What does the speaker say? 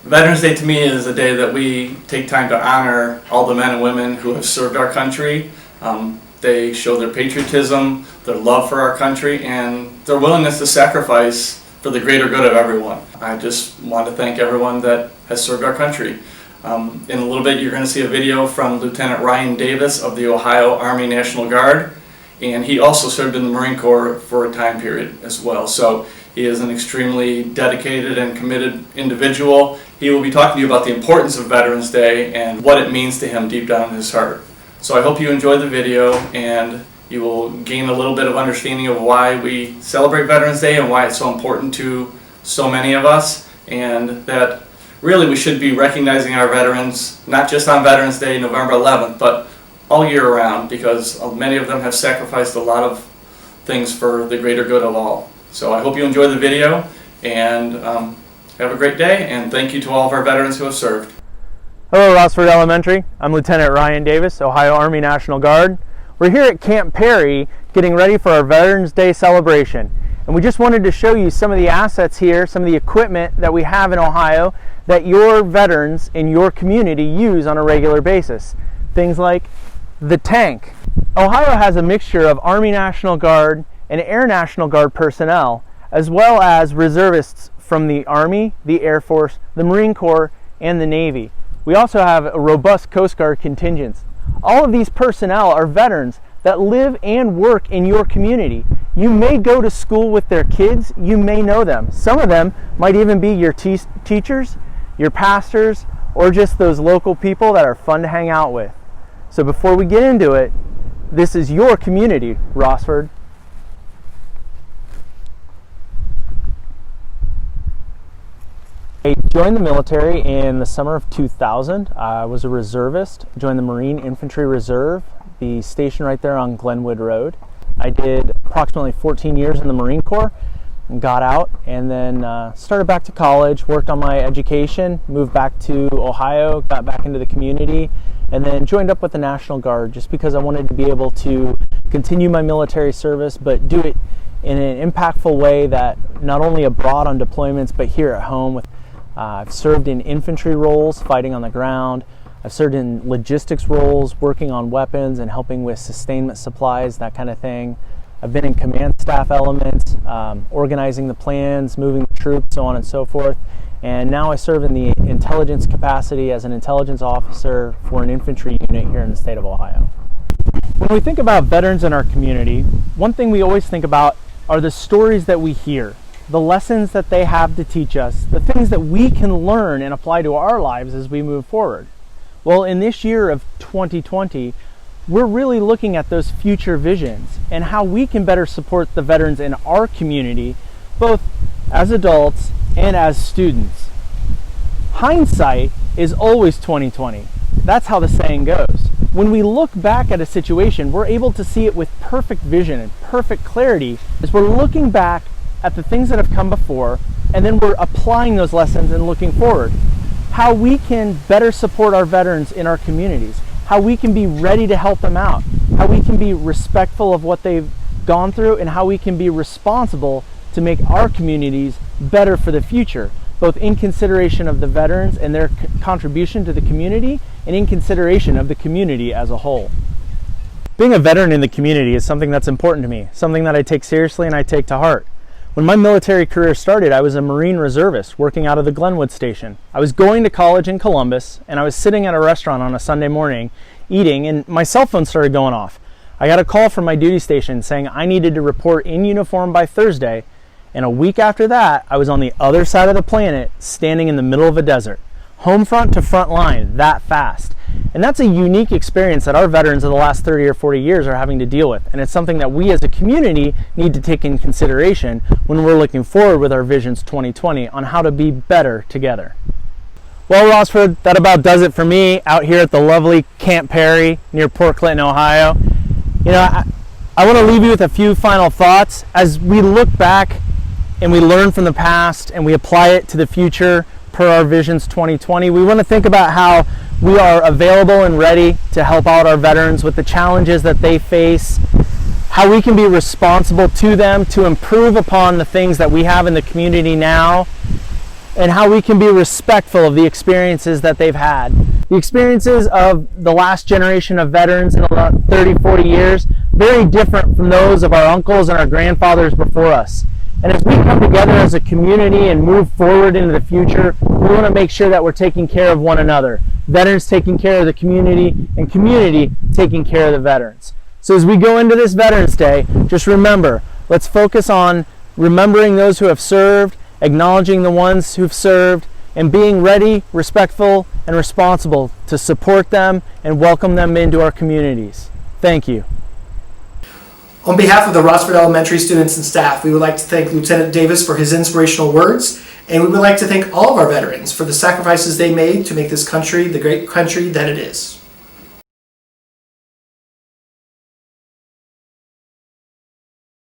Veterans Day to me is a day that we take time to honor all the men and women who have served our country. They show their patriotism, their love for our country, and their willingness to sacrifice for the greater good of everyone. I just want to thank everyone that has served our country. In a little bit you're going to see a video from Lieutenant Ryan Davis of the Ohio Army National Guard, and he also served in the Marine Corps for a time period as well. So he is an extremely dedicated and committed individual. He will be talking to you about the importance of Veterans Day and what it means to him deep down in his heart. So I hope you enjoy the video and you will gain a little bit of understanding of why we celebrate Veterans Day and why it's so important to so many of us, and that really we should be recognizing our veterans not just on Veterans Day, November 11th, but all year around, because many of them have sacrificed a lot of things for the greater good of all. So I hope you enjoy the video and have a great day, and thank you to all of our veterans who have served. Hello, Rossford Elementary. I'm Lieutenant Ryan Davis, Ohio Army National Guard. We're here at Camp Perry getting ready for our Veterans Day celebration. And we just wanted to show you some of the assets here, some of the equipment that we have in Ohio that your veterans in your community use on a regular basis. Things like the tank. Ohio has a mixture of Army National Guard and Air National Guard personnel, as well as reservists from the Army, the Air Force, the Marine Corps, and the Navy. We also have a robust Coast Guard contingents. All of these personnel are veterans that live and work in your community. You may go to school with their kids, you may know them. Some of them might even be your teachers, your pastors, or just those local people that are fun to hang out with. So before we get into it, this is your community, Rossford. I joined the military in the summer of 2000. I was a reservist, joined the Marine Infantry Reserve, the station right there on Glenwood Road. I did approximately 14 years in the Marine Corps and got out, and then started back to college, worked on my education, moved back to Ohio, got back into the community, and then joined up with the National Guard just because I wanted to be able to continue my military service, but do it in an impactful way that not only abroad on deployments, but here at home. I've served in infantry roles, fighting on the ground. I've served in logistics roles, working on weapons and helping with sustainment supplies, that kind of thing. I've been in command staff elements, organizing the plans, moving the troops, so on and so forth. And now I serve in the intelligence capacity as an intelligence officer for an infantry unit here in the state of Ohio. When we think about veterans in our community, one thing we always think about are the stories that we hear, the lessons that they have to teach us, the things that we can learn and apply to our lives as we move forward. Well, in this year of 2020, we're really looking at those future visions and how we can better support the veterans in our community, both as adults and as students. Hindsight is always 2020. That's how the saying goes. When we look back at a situation, we're able to see it with perfect vision and perfect clarity as we're looking back at the things that have come before, and then we're applying those lessons and looking forward. How we can better support our veterans in our communities, how we can be ready to help them out, how we can be respectful of what they've gone through, and how we can be responsible to make our communities better for the future, both in consideration of the veterans and their contribution to the community, and in consideration of the community as a whole. Being a veteran in the community is something that's important to me, something that I take seriously and I take to heart. When my military career started, I was a Marine reservist working out of the Glenwood station. I was going to college in Columbus, and I was sitting at a restaurant on a Sunday morning eating, and my cell phone started going off. I got a call from my duty station saying I needed to report in uniform by Thursday, and a week after that, I was on the other side of the planet, standing in the middle of a desert. Home front to front line, that fast. And that's a unique experience that our veterans of the last 30 or 40 years are having to deal with. And it's something that we as a community need to take in consideration when we're looking forward with our Visions 2020 on how to be better together. Well, Rossford, that about does it for me out here at the lovely Camp Perry near Port Clinton, Ohio. You know, I want to leave you with a few final thoughts as we look back and we learn from the past and we apply it to the future per our Visions 2020. We want to think about how we are available and ready to help out our veterans with the challenges that they face, how we can be responsible to them to improve upon the things that we have in the community now, and how we can be respectful of the experiences that they've had. The experiences of the last generation of veterans in about 30, 40 years, very different from those of our uncles and our grandfathers before us. And as we come together as a community and move forward into the future, we want to make sure that we're taking care of one another. Veterans taking care of the community, and community taking care of the veterans. So as we go into this Veterans Day, just remember, let's focus on remembering those who have served, acknowledging the ones who've served, and being ready, respectful, and responsible to support them and welcome them into our communities. Thank you. On behalf of the Rossford Elementary students and staff, we would like to thank Lieutenant Davis for his inspirational words, and we would like to thank all of our veterans for the sacrifices they made to make this country the great country that it is.